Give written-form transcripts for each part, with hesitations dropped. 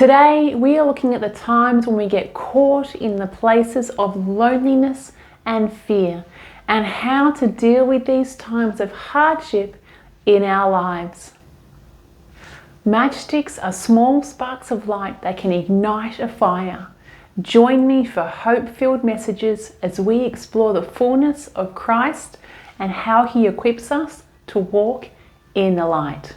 Today, we are looking at the times when we get caught in the places of loneliness and fear, and how to deal with these times of hardship in our lives. Matchsticks are small sparks of light that can ignite a fire. Join me for hope-filled messages as we explore the fullness of Christ and how He equips us to walk in the light.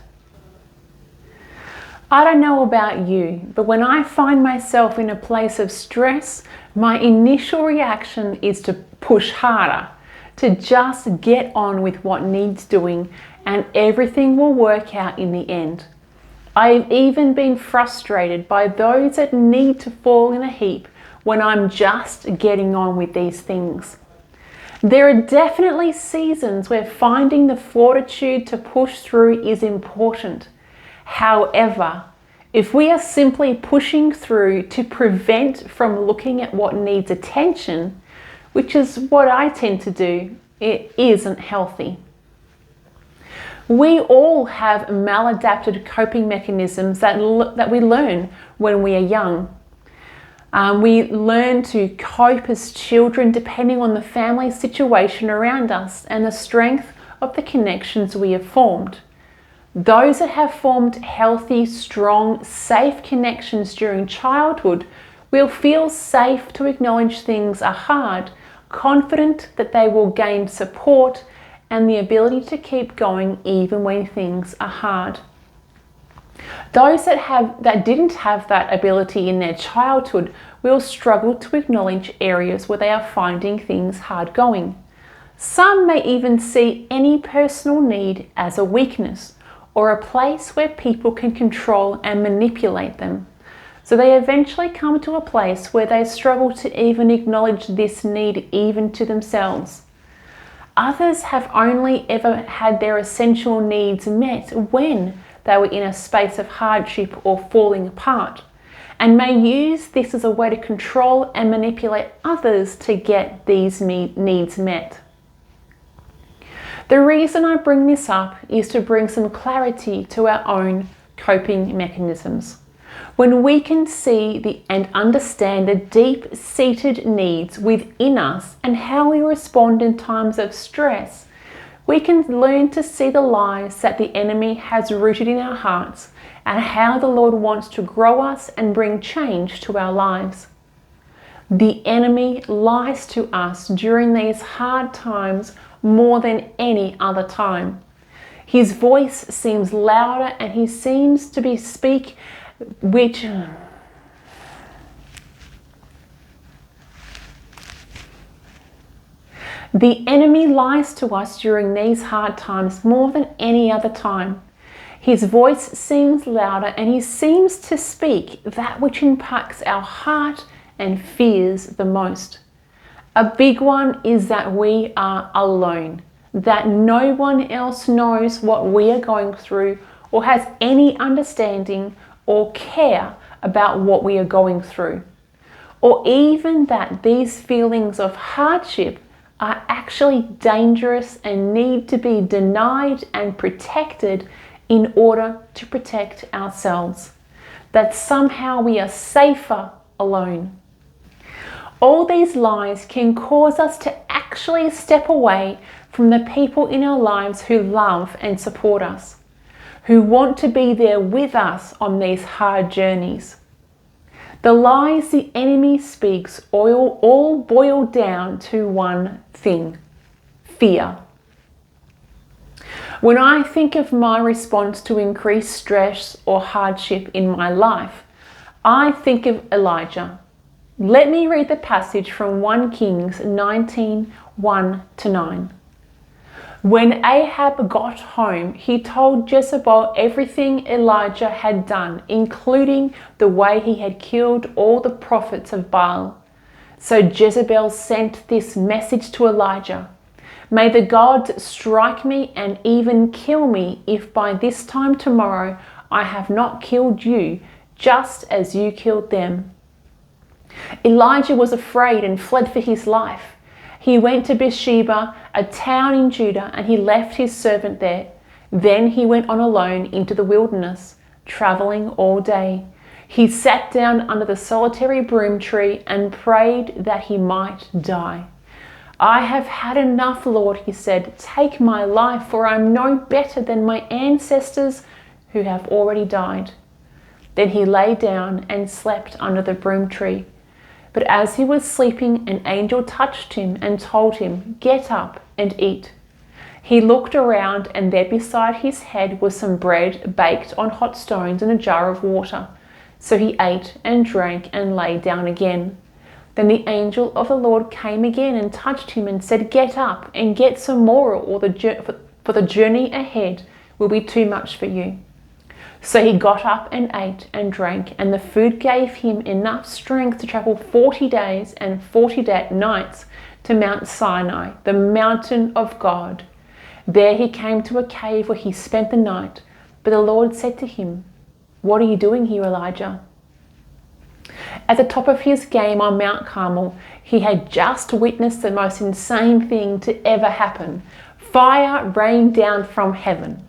I don't know about you, but when I find myself in a place of stress, my initial reaction is to push harder, to just get on with what needs doing, and everything will work out in the end. I've even been frustrated by those that need to fall in a heap when I'm just getting on with these things. There are definitely seasons where finding the fortitude to push through is important. However, if we are simply pushing through to prevent from looking at what needs attention, which is what I tend to do, it isn't healthy. We all have maladapted coping mechanisms that we learn when we are young. We learn to cope as children depending on the family situation around us and the strength of the connections we have formed. Those that have formed healthy, strong, safe connections during childhood will feel safe to acknowledge things are hard, confident that they will gain support and the ability to keep going even when things are hard. Those that didn't have that ability in their childhood will struggle to acknowledge areas where they are finding things hard going. Some may even see any personal need as a weakness, or a place where people can control and manipulate them. So they eventually come to a place where they struggle to even acknowledge this need even to themselves. Others have only ever had their essential needs met when they were in a space of hardship or falling apart, and may use this as a way to control and manipulate others to get these needs met. The reason I bring this up is to bring some clarity to our own coping mechanisms. When we can see and understand the deep-seated needs within us and how we respond in times of stress, we can learn to see the lies that the enemy has rooted in our hearts and how the Lord wants to grow us and bring change to our lives. The enemy lies to us during these hard times more than any other time. His voice seems louder and he seems to speak which the enemy lies to us during these hard times more than any other time. His voice seems louder and he seems to speak that which impacts our heart and fears the most. A big one is that we are alone, that no one else knows what we are going through or has any understanding or care about what we are going through, or even that these feelings of hardship are actually dangerous and need to be denied and protected in order to protect ourselves, that somehow we are safer alone. All these lies can cause us to actually step away from the people in our lives who love and support us, who want to be there with us on these hard journeys. The lies the enemy speaks all boil down to one thing: fear. When I think of my response to increased stress or hardship in my life, I think of Elijah. Let me read the passage from 1 Kings 19, 1-9. When Ahab got home, he told Jezebel everything Elijah had done, including the way he had killed all the prophets of Baal. So Jezebel sent this message to Elijah: "May the gods strike me and even kill me if by this time tomorrow I have not killed you, just as you killed them." Elijah was afraid and fled for his life. He went to Beersheba, a town in Judah, and he left his servant there. Then he went on alone into the wilderness, traveling all day. He sat down under the solitary broom tree and prayed that he might die. "I have had enough, Lord," he said. "Take my life, for I am no better than my ancestors who have already died." Then he lay down and slept under the broom tree. But as he was sleeping, an angel touched him and told him, "Get up and eat." He looked around, and there beside his head was some bread baked on hot stones and a jar of water. So he ate and drank and lay down again. Then the angel of the Lord came again and touched him and said, "Get up and get some more, for the journey ahead will be too much for you." So he got up and ate and drank, and the food gave him enough strength to travel 40 days and 40 nights to Mount Sinai, the mountain of God. There he came to a cave where he spent the night. But the Lord said to him, "What are you doing here, Elijah?" At the top of his game on Mount Carmel, he had just witnessed the most insane thing to ever happen. Fire rained down from heaven.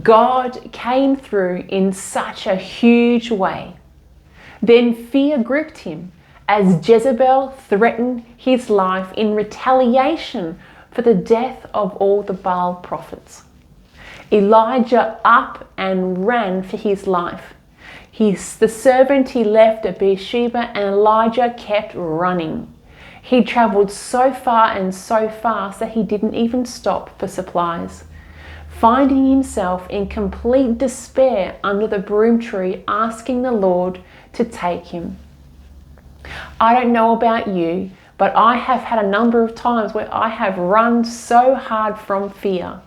God came through in such a huge way. Then fear gripped him as Jezebel threatened his life in retaliation for the death of all the Baal prophets. Elijah up and ran for his life. The servant he left at Beersheba, and Elijah kept running. He travelled so far and so fast that he didn't even stop for supplies, finding himself in complete despair under the broom tree, asking the Lord to take him. I don't know about you, but I have had a number of times where I have run so hard from fear.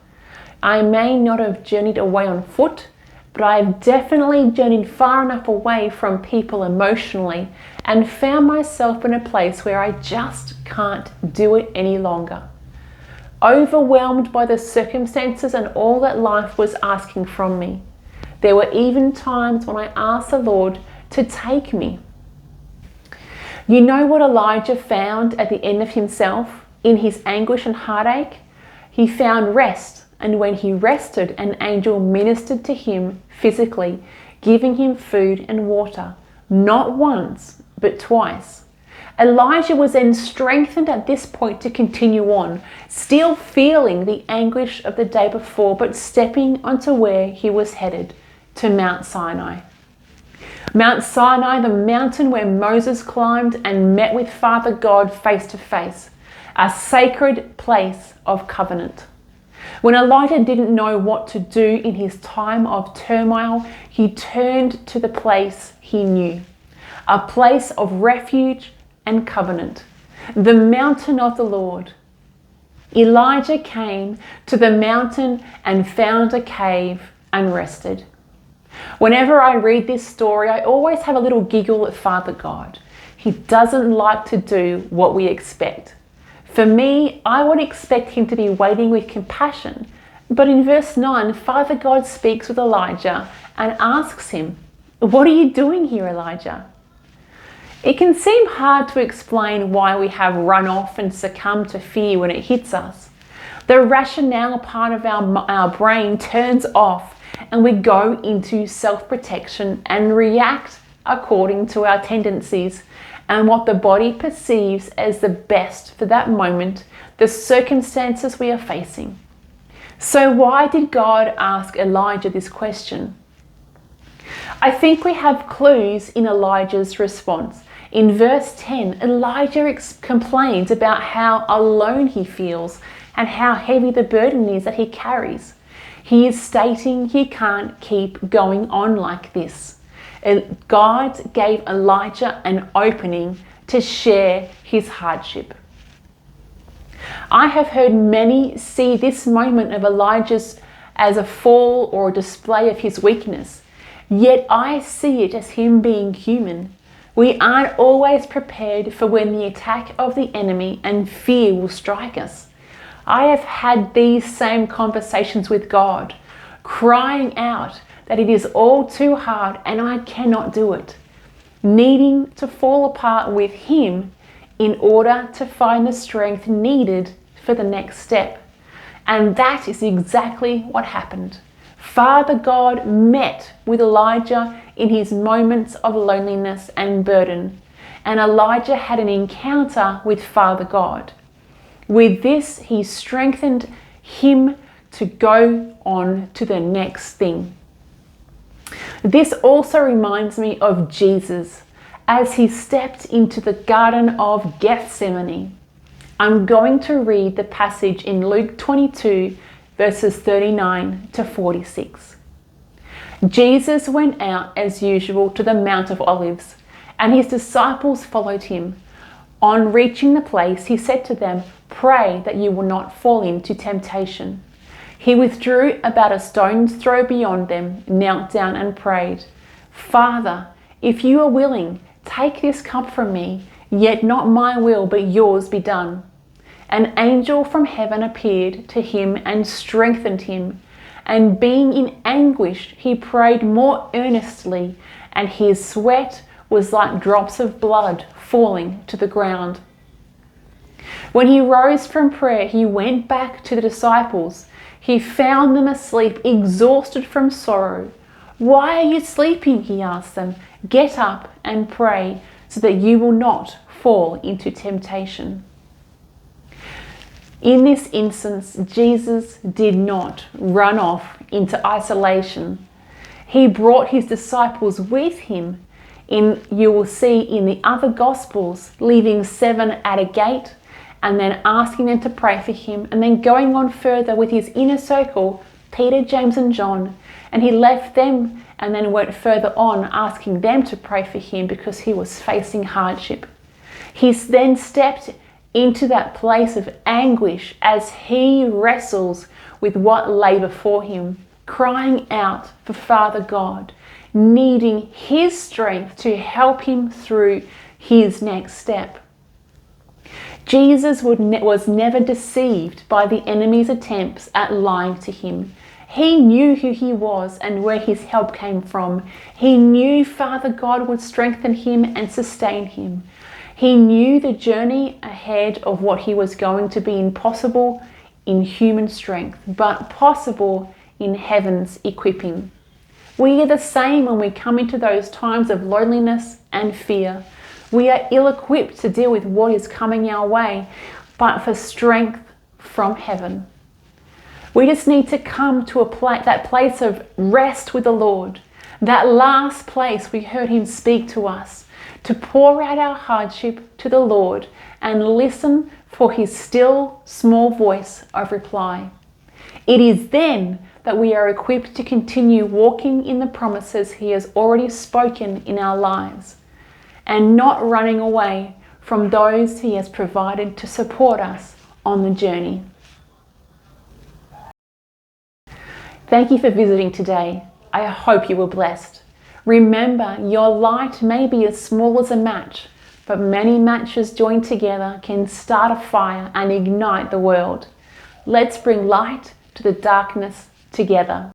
I may not have journeyed away on foot, but I have definitely journeyed far enough away from people emotionally and found myself in a place where I just can't do it any longer. Overwhelmed by the circumstances and all that life was asking from me. There were even times when I asked the Lord to take me. You know what Elijah found at the end of himself in his anguish and heartache? He found rest. And when he rested, an angel ministered to him physically, giving him food and water, not once, but twice. Elijah was then strengthened at this point to continue on, still feeling the anguish of the day before, but stepping onto where he was headed, to Mount Sinai. Mount Sinai, the mountain where Moses climbed and met with Father God face to face, a sacred place of covenant. When Elijah didn't know what to do in his time of turmoil, he turned to the place he knew, a place of refuge and covenant, the mountain of the Lord. Elijah came to the mountain and found a cave and rested. Whenever I read this story, I always have a little giggle at Father God. He doesn't like to do what we expect. For me, I would expect him to be waiting with compassion. But in verse 9, Father God speaks with Elijah and asks him, "What are you doing here, Elijah?" It can seem hard to explain why we have run off and succumbed to fear when it hits us. The rationale part of our brain turns off and we go into self-protection and react according to our tendencies and what the body perceives as the best for that moment, the circumstances we are facing. So why did God ask Elijah this question? I think we have clues in Elijah's response. In verse 10, Elijah complains about how alone he feels and how heavy the burden is that he carries. He is stating he can't keep going on like this. God gave Elijah an opening to share his hardship. I have heard many see this moment of Elijah's as a fall or a display of his weakness, yet I see it as him being human. We aren't always prepared for when the attack of the enemy and fear will strike us. I have had these same conversations with God, crying out that it is all too hard and I cannot do it, needing to fall apart with him in order to find the strength needed for the next step. And that is exactly what happened. Father God met with Elijah in his moments of loneliness and burden, and Elijah had an encounter with Father God. With this, he strengthened him to go on to the next thing. This also reminds me of Jesus as he stepped into the Garden of Gethsemane. I'm going to read the passage in Luke 22, verses 39 to 46. Jesus went out as usual to the Mount of Olives, and his disciples followed him. On reaching the place, he said to them, "Pray that you will not fall into temptation." He withdrew about a stone's throw beyond them, knelt down and prayed, "Father, if you are willing, take this cup from me, yet not my will but yours be done." An angel from heaven appeared to him and strengthened him, and being in anguish, he prayed more earnestly, and his sweat was like drops of blood falling to the ground. When he rose from prayer, he went back to the disciples. He found them asleep, exhausted from sorrow. "Why are you sleeping?" he asked them. "Get up and pray so that you will not fall into temptation." In this instance, Jesus did not run off into isolation. He brought his disciples with him. You will see in the other Gospels, leaving 7 at a gate and then asking them to pray for him, and then going on further with his inner circle, Peter, James and John, and he left them and then went further on asking them to pray for him because he was facing hardship. He then stepped into that place of anguish as he wrestles with what lay before him, crying out for Father God, needing his strength to help him through his next step. Jesus was never deceived by the enemy's attempts at lying to him. He knew who he was and where his help came from. He knew Father God would strengthen him and sustain him. He knew the journey ahead of what he was going to be impossible in human strength, but possible in heaven's equipping. We are the same when we come into those times of loneliness and fear. We are ill-equipped to deal with what is coming our way, but for strength from heaven. We just need to come to that place of rest with the Lord, that last place we heard him speak to us, to pour out our hardship to the Lord and listen for his still small voice of reply. It is then that we are equipped to continue walking in the promises he has already spoken in our lives and not running away from those he has provided to support us on the journey. Thank you for visiting today. I hope you were blessed. Remember, your light may be as small as a match, but many matches joined together can start a fire and ignite the world. Let's bring light to the darkness together.